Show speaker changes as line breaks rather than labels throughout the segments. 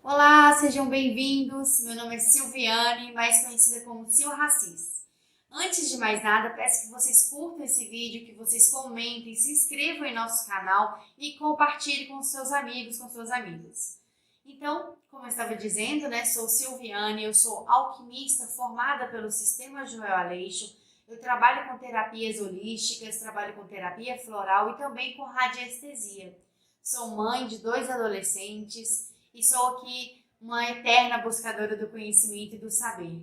Olá, sejam bem-vindos. Meu nome é Silviane, mais conhecida como Sil Racis. Antes de mais nada, peço que vocês curtam esse vídeo, que vocês comentem, se inscrevam em nosso canal e compartilhem com seus amigos, com suas amigas. Então, como eu estava dizendo, sou Silviane, eu sou alquimista formada pelo Sistema Joel Aleixo. Eu trabalho com terapias holísticas, trabalho com terapia floral e também com radiestesia. Sou mãe de 2 adolescentes e sou aqui uma eterna buscadora do conhecimento e do saber.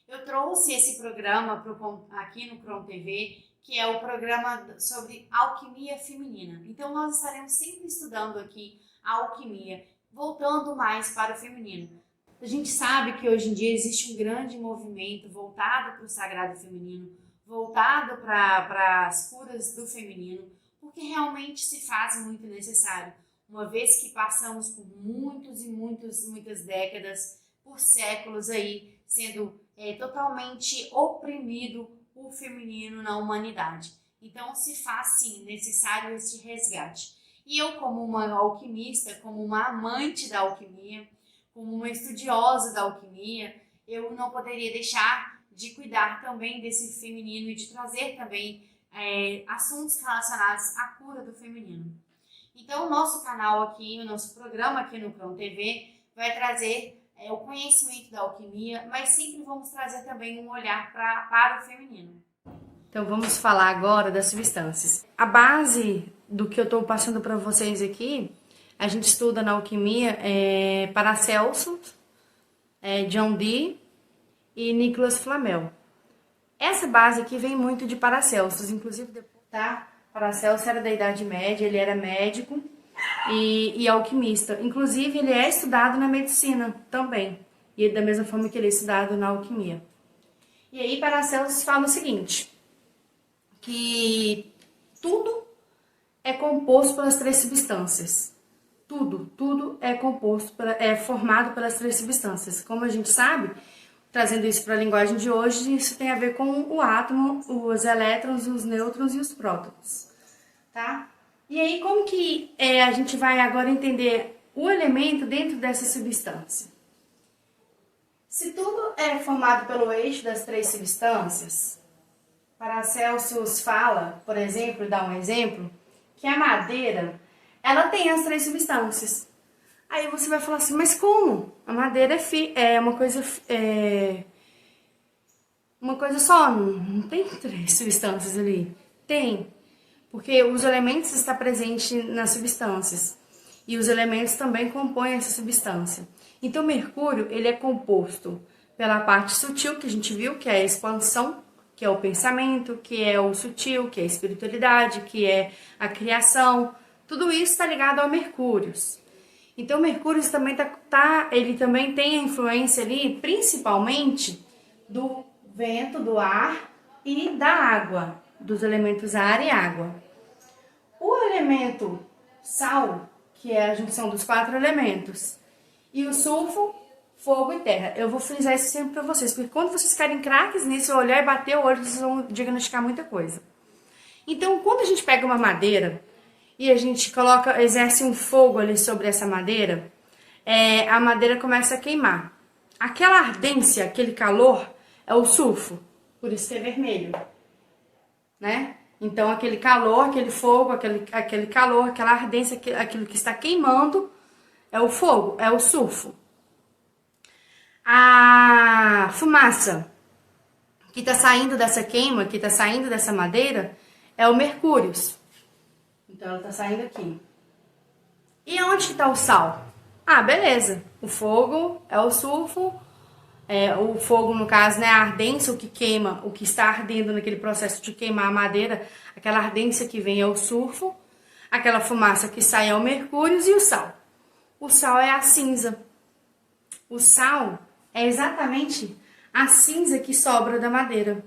Eu trouxe esse programa aqui no Cron TV, que é o programa sobre alquimia feminina. Então nós estaremos sempre estudando aqui a alquimia, voltando mais para o feminino. A gente sabe que hoje em dia existe um grande movimento voltado para o sagrado feminino, voltado para as curas do feminino, porque realmente se faz muito necessário. Uma vez que passamos por muitas décadas, por séculos aí, sendo totalmente oprimido o feminino na humanidade. Então se faz sim necessário esse resgate. E eu, como uma alquimista, como uma amante da alquimia, como uma estudiosa da alquimia, eu não poderia deixar de cuidar também desse feminino e de trazer também assuntos relacionados à cura do feminino. Então, o nosso canal aqui, o nosso programa aqui no Cron TV vai trazer o conhecimento da alquimia, mas sempre vamos trazer também um olhar para o feminino. Então, vamos falar agora das substâncias. A base do que eu estou passando para vocês aqui, a gente estuda na alquimia Paracelso, John Dee e Nicolas Flamel. Essa base aqui vem muito de Paracelsus, inclusive, tá? Paracelso era da Idade Média, ele era médico e alquimista. Inclusive, ele é estudado na medicina também, e da mesma forma que ele é estudado na alquimia. E aí, Paracelso fala o seguinte, que tudo é composto pelas 3 substâncias. Tudo é formado pelas 3 substâncias. Como a gente sabe, trazendo isso para a linguagem de hoje, isso tem a ver com o átomo, os elétrons, os nêutrons e os prótons, tá? E aí, como que a gente vai agora entender o elemento dentro dessa substância? Se tudo é formado pelo eixo das 3 substâncias, Paracelsus fala, por exemplo, dá um exemplo, que a madeira, ela tem as 3 substâncias. Aí você vai falar assim, mas como? A madeira é uma coisa só, não tem 3 substâncias ali. Tem, porque os elementos estão presentes nas substâncias. E os elementos também compõem essa substância. Então, o mercúrio, ele é composto pela parte sutil, que a gente viu, que é a expansão, que é o pensamento, que é o sutil, que é a espiritualidade, que é a criação. Tudo isso está ligado ao Mercúrio. Então, o Mercúrio também ele também tem a influência ali, principalmente, do vento, do ar e da água, dos elementos ar e água. O elemento sal, que é a junção dos 4 elementos, e o sulfo, fogo e terra. Eu vou frisar isso sempre para vocês, porque quando vocês ficarem craques nisso, olhar e bater o olho, vocês vão diagnosticar muita coisa. Então, quando a gente pega uma madeira e a gente exerce um fogo ali sobre essa madeira, a madeira começa a queimar. Aquela ardência, aquele calor, é o sulfo, por isso que é vermelho, né? Então, aquele calor, aquele fogo, aquele calor, aquela ardência, aquilo que está queimando, é o fogo, é o sulfo. A fumaça que está saindo dessa queima, que está saindo dessa madeira, é o mercúrio. Então, ela está saindo aqui. E onde que está o sal? Ah, beleza. O fogo é o sulfo. O fogo, no caso, a ardência, o que queima, o que está ardendo naquele processo de queimar a madeira, aquela ardência que vem é o sulfo. Aquela fumaça que sai é o mercúrio e o sal. O sal é a cinza. O sal é exatamente a cinza que sobra da madeira.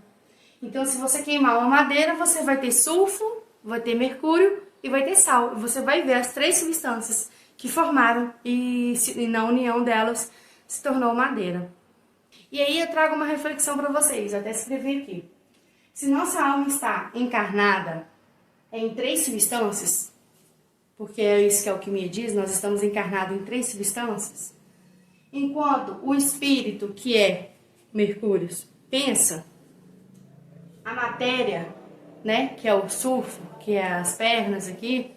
Então, se você queimar uma madeira, você vai ter sulfo, vai ter mercúrio e vai ter sal. Você vai ver as 3 substâncias que formaram e na união delas se tornou madeira. E aí eu trago uma reflexão para vocês, até escrevi aqui. Se nossa alma está encarnada em 3 substâncias, porque é isso que a alquimia diz, nós estamos encarnados em 3 substâncias, Enquanto o espírito, que é Mercúrio, pensa, a matéria, né, que é o sulfo, que é as pernas aqui,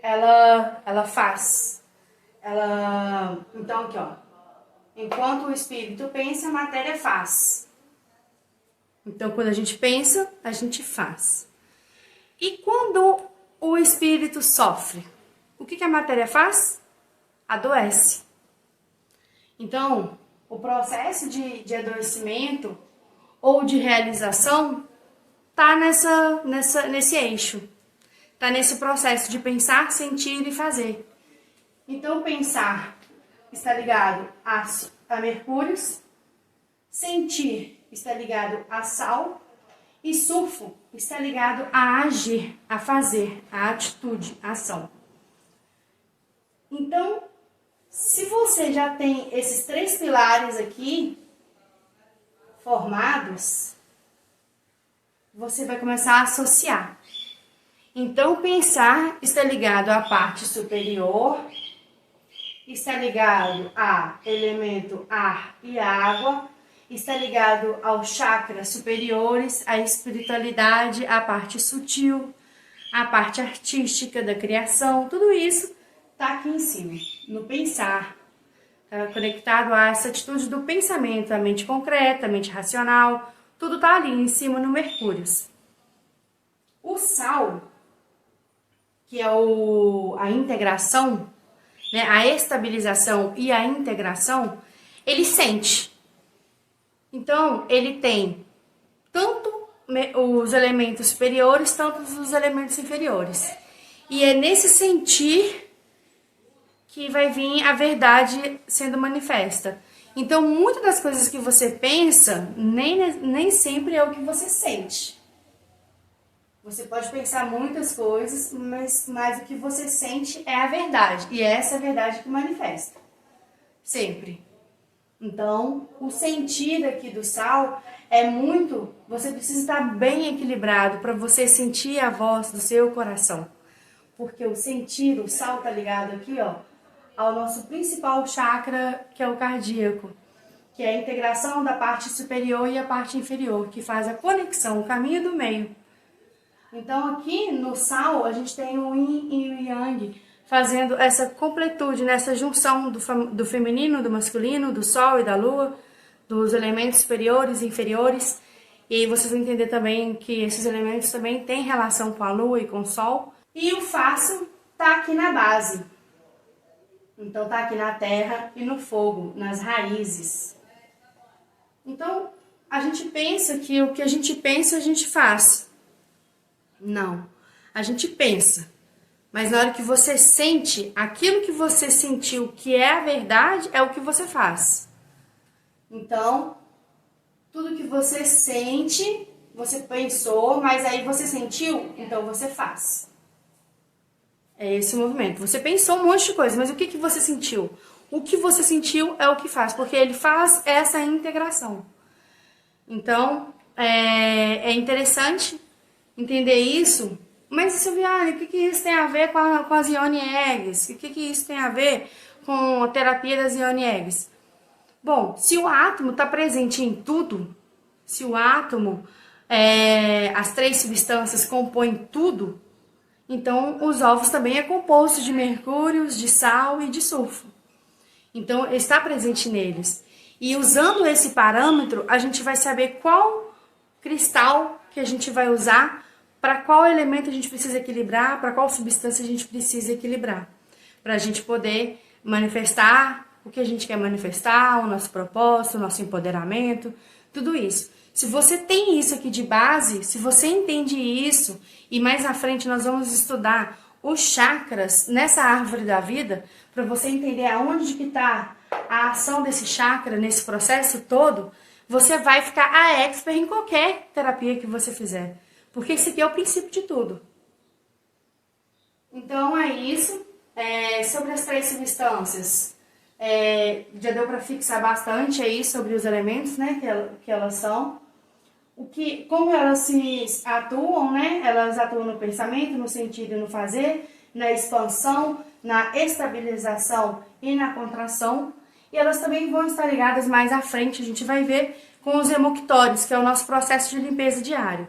ela faz. Então aqui, ó. Enquanto o espírito pensa, a matéria faz. Então, quando a gente pensa, a gente faz. E quando o espírito sofre, o que a matéria faz? Adoece. Então, o processo de adoecimento ou de realização está nesse eixo. Está nesse processo de pensar, sentir e fazer. Então, pensar está ligado a Mercúrio, sentir está ligado a Sal e sulfo está ligado a agir, a fazer, a atitude, a ação. Então, se você já tem esses 3 pilares aqui formados, você vai começar a associar. Então, pensar está ligado à parte superior, está ligado a elemento ar e água, está ligado aos chakras superiores, à espiritualidade, à parte sutil, à parte artística da criação, tudo isso está aqui em cima, no pensar, está conectado a essa atitude do pensamento, a mente concreta, a mente racional, tudo está ali em cima no Mercúrio. O Sal, que é a integração, né, a estabilização e a integração, ele sente. Então, ele tem tanto os elementos superiores, tanto os elementos inferiores. E é nesse sentir que vai vir a verdade sendo manifesta. Então, muitas das coisas que você pensa, nem sempre é o que você sente. Você pode pensar muitas coisas, mas o que você sente é a verdade. E é essa verdade que manifesta. Sempre. Então, o sentir aqui do Sal é muito... Você precisa estar bem equilibrado para você sentir a voz do seu coração. Porque o sentir, o Sal está ligado aqui, ó, ao nosso principal chakra, que é o cardíaco. Que é a integração da parte superior e a parte inferior, que faz a conexão, o caminho do meio. Então, aqui no Sal, a gente tem o Yin e o Yang, fazendo essa completude, nessa junção do feminino, do masculino, do Sol e da Lua, dos elementos superiores e inferiores. E aí vocês vão entender também que esses elementos também têm relação com a Lua e com o Sol. E o Fácil está aqui na base. Então, está aqui na terra e no fogo, nas raízes. Então, a gente pensa que o que a gente pensa, a gente faz. Não, a gente pensa, mas na hora que você sente, aquilo que você sentiu que é a verdade, é o que você faz. Então, tudo que você sente, você pensou, mas aí você sentiu, então você faz. É esse o movimento. Você pensou um monte de coisa, mas o que você sentiu? O que você sentiu é o que faz, porque ele faz essa integração. Então, é interessante entender isso, mas Silviane, o que isso tem a ver com as Ione Eggs? O que isso tem a ver com a terapia das Ione Eggs? Bom, se o átomo está presente em tudo, se o átomo, as 3 substâncias compõem tudo, então os ovos também é composto de mercúrio, de sal e de sulfo. Então está presente neles. E usando esse parâmetro, a gente vai saber qual cristal que a gente vai usar, para qual elemento a gente precisa equilibrar, para qual substância a gente precisa equilibrar, para a gente poder manifestar o que a gente quer manifestar, o nosso propósito, o nosso empoderamento, tudo isso. Se você tem isso aqui de base, se você entende isso, e mais à frente nós vamos estudar os chakras nessa árvore da vida, para você entender aonde que está a ação desse chakra, nesse processo todo, você vai ficar a expert em qualquer terapia que você fizer. Porque esse aqui é o princípio de tudo. Então é isso. Sobre as 3 substâncias, já deu para fixar bastante aí sobre os elementos, né, que elas são. Como elas se atuam, né? Elas atuam no pensamento, no sentido e no fazer, na expansão,
na estabilização e na contração. E elas também vão estar ligadas mais à frente, a gente vai ver, com os hemoctores, que é o nosso processo de limpeza diário.